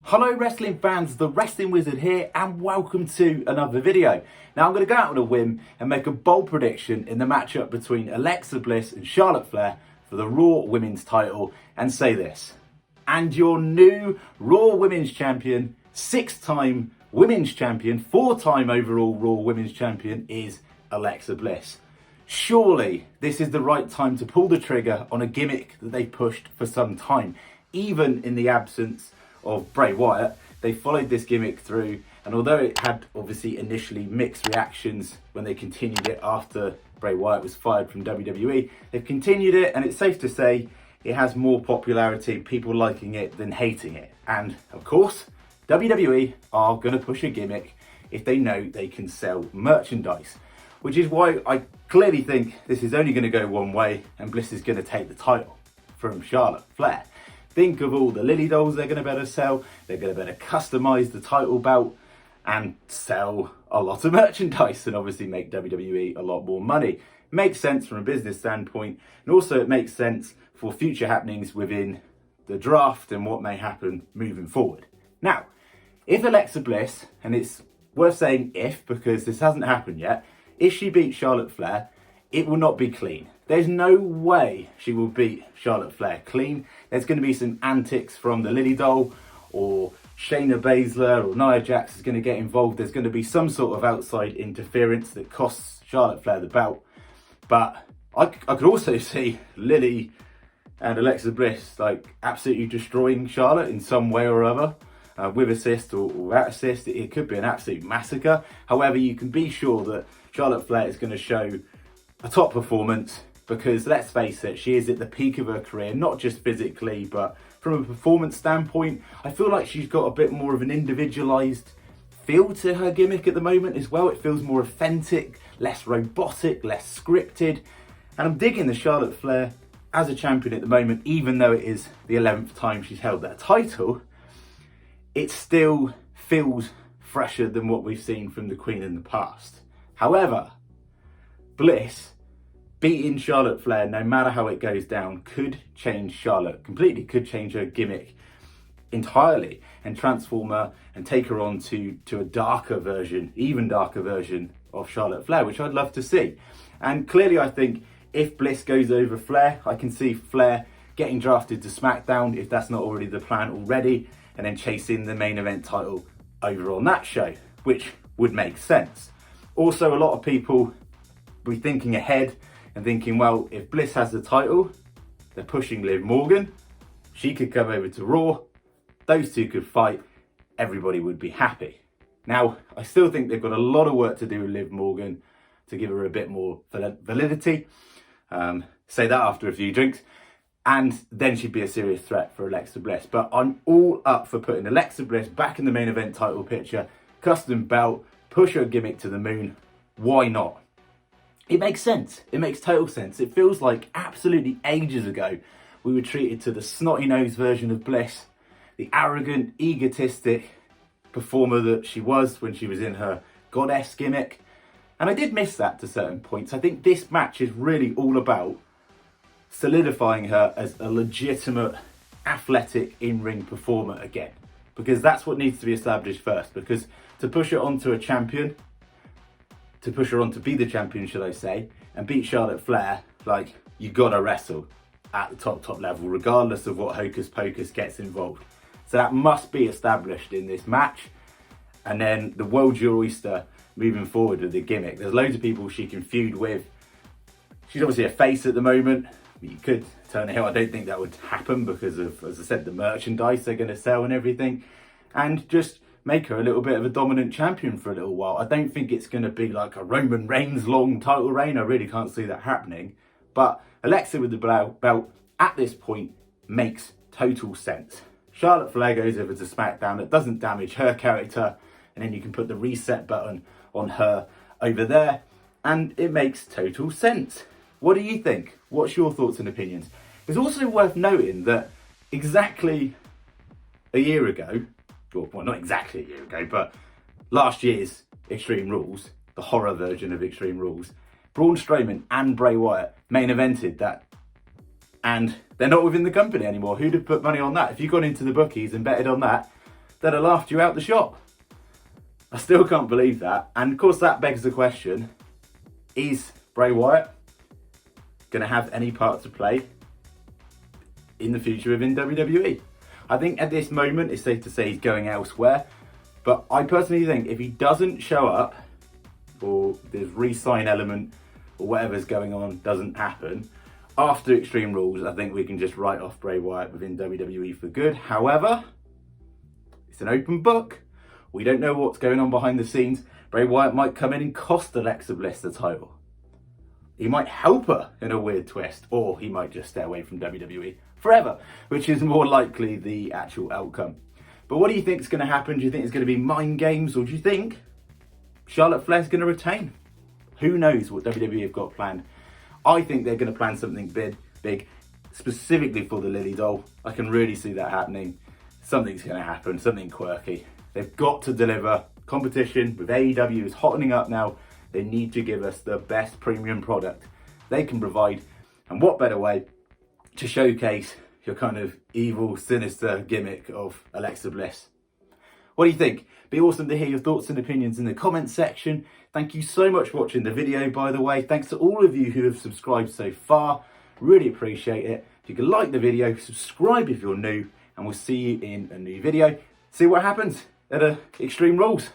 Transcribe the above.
Hello wrestling fans, the Wrestling Wizard here and welcome to another video. Now I'm going to go out on a whim and make a bold prediction in the matchup between Alexa Bliss and Charlotte Flair for the Raw Women's title and say this. And your new Raw Women's Champion, 6-time Women's Champion, 4-time overall Raw Women's Champion is Alexa Bliss. Surely this is the right time to pull the trigger on a gimmick that they've pushed for some time, even in the absence of Bray Wyatt. They followed this gimmick through, and although it had obviously initially mixed reactions when they continued it after Bray Wyatt was fired from WWE, they've continued it, and it's safe to say it has more popularity, people liking it than hating it. And of course, WWE are going to push a gimmick if they know they can sell merchandise, which is why I clearly think this is only going to go one way, and Bliss is going to take the title from Charlotte Flair. Think of all the Lily dolls they're going to better sell. They're going to better customize the title belt and sell a lot of merchandise and obviously make WWE a lot more money. Makes sense from a business standpoint, and also it makes sense for future happenings within the draft and what may happen moving forward. Now, if Alexa Bliss, and it's worth saying if because this hasn't happened yet, if she beats Charlotte Flair, it will not be clean. There's no way she will beat Charlotte Flair clean. There's going to be some antics from the Lily doll, or Shayna Baszler or Nia Jax is going to get involved. There's going to be some sort of outside interference that costs Charlotte Flair the belt. But I could also see Lily and Alexa Bliss like absolutely destroying Charlotte in some way or other, with assist or without assist. It could be an absolute massacre. However, you can be sure that Charlotte Flair is going to show a top performance, because let's face it, she is at the peak of her career, not just physically, but from a performance standpoint. I feel like she's got a bit more of an individualized feel to her gimmick at the moment as well. It feels more authentic, less robotic, less scripted. And I'm digging the Charlotte Flair as a champion at the moment, even though it is the 11th time she's held that title. It still feels fresher than what we've seen from the Queen in the past. However, Bliss beating Charlotte Flair, no matter how it goes down, could change Charlotte completely, could change her gimmick entirely and transform her and take her on to a darker version, even darker version of Charlotte Flair, which I'd love to see. And clearly I think if Bliss goes over Flair, I can see Flair getting drafted to SmackDown, if that's not already the plan already, and then chasing the main event title over on that show, which would make sense. Also, a lot of people be thinking ahead and thinking, well, if Bliss has the title, they're pushing Liv Morgan, she could come over to Raw, those two could fight, everybody would be happy. Now, I still think they've got a lot of work to do with Liv Morgan to give her a bit more validity. Say that after a few drinks, and then she'd be a serious threat for Alexa Bliss. But I'm all up for putting Alexa Bliss back in the main event title picture, custom belt, push her gimmick to the moon. Why not? It makes sense. It makes total sense. It feels like absolutely ages ago we were treated to the snotty-nosed version of Bliss, the arrogant, egotistic performer that she was when she was in her goddess gimmick. And I did miss that to certain points. I think this match is really all about solidifying her as a legitimate, athletic, in-ring performer again. Because that's what needs to be established first. Because to push her onto a champion, to push her on to be the champion, should I say, and beat Charlotte Flair, like, you gotta wrestle at the top level, regardless of what hocus pocus gets involved. So that must be established in this match. And then the world's your oyster moving forward with the gimmick. There's loads of people she can feud with. She's obviously a face at the moment. You could turn her heel. I don't think that would happen because of, as I said, the merchandise they're going to sell and everything. And just make her a little bit of a dominant champion for a little while. I don't think it's going to be like a Roman Reigns long title reign. I really can't see that happening. But Alexa with the belt at this point makes total sense. Charlotte Flair goes over to SmackDown. It doesn't damage her character. And then you can put the reset button on her over there. And it makes total sense. What do you think? What's your thoughts and opinions? It's also worth noting that exactly a year ago, well, not exactly a year ago, but last year's Extreme Rules, the horror version of Extreme Rules, Braun Strowman and Bray Wyatt main evented that. And they're not within the company anymore. Who'd have put money on that? If you got into the bookies and betted on that, they'd have laughed you out the shop. I still can't believe that. And of course that begs the question, is Bray Wyatt going to have any part to play in the future within WWE? I think at this moment it's safe to say he's going elsewhere. But I personally think if he doesn't show up, or this re-sign element or whatever's going on doesn't happen, after Extreme Rules, I think we can just write off Bray Wyatt within WWE for good. However, it's an open book. We don't know what's going on behind the scenes. Bray Wyatt might come in and cost Alexa Bliss the title. He might help her in a weird twist, or he might just stay away from WWE forever, which is more likely the actual outcome. But what do you think is going to happen? Do you think it's going to be mind games, or do you think Charlotte Flair's going to retain? Who knows what WWE have got planned? I think they're going to plan something big, specifically for the Lily doll. I can really see that happening. Something's going to happen, something quirky. They've got to deliver. Competition with AEW is hottening up now. They need to give us the best premium product they can provide. And what better way to showcase your kind of evil, sinister gimmick of Alexa Bliss? What do you think? Be awesome to hear your thoughts and opinions in the comments section. Thank you so much for watching the video, by the way. Thanks to all of you who have subscribed so far. Really appreciate it. If you can like the video, subscribe if you're new, and we'll see you in a new video. See what happens at Extreme Rules.